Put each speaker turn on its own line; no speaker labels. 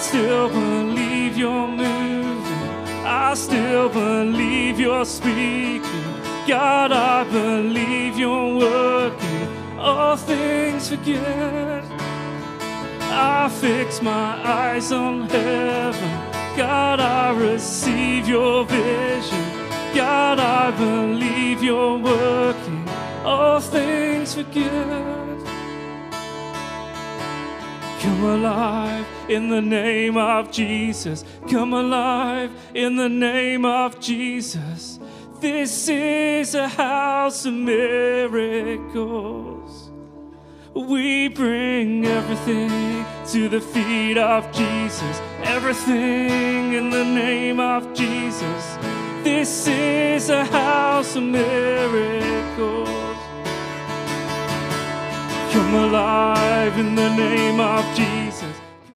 still believe you're moving. I still believe you're speaking. God, I believe you're working. All things forget. I fix my eyes on heaven. God, I receive your vision. God, I believe you're working. All things forget. Come alive in the name of Jesus. Come alive in the name of Jesus. This is a house of miracles. We bring everything to the feet of Jesus. Everything in the name of Jesus. This is a house of miracles. Come alive in the name of Jesus.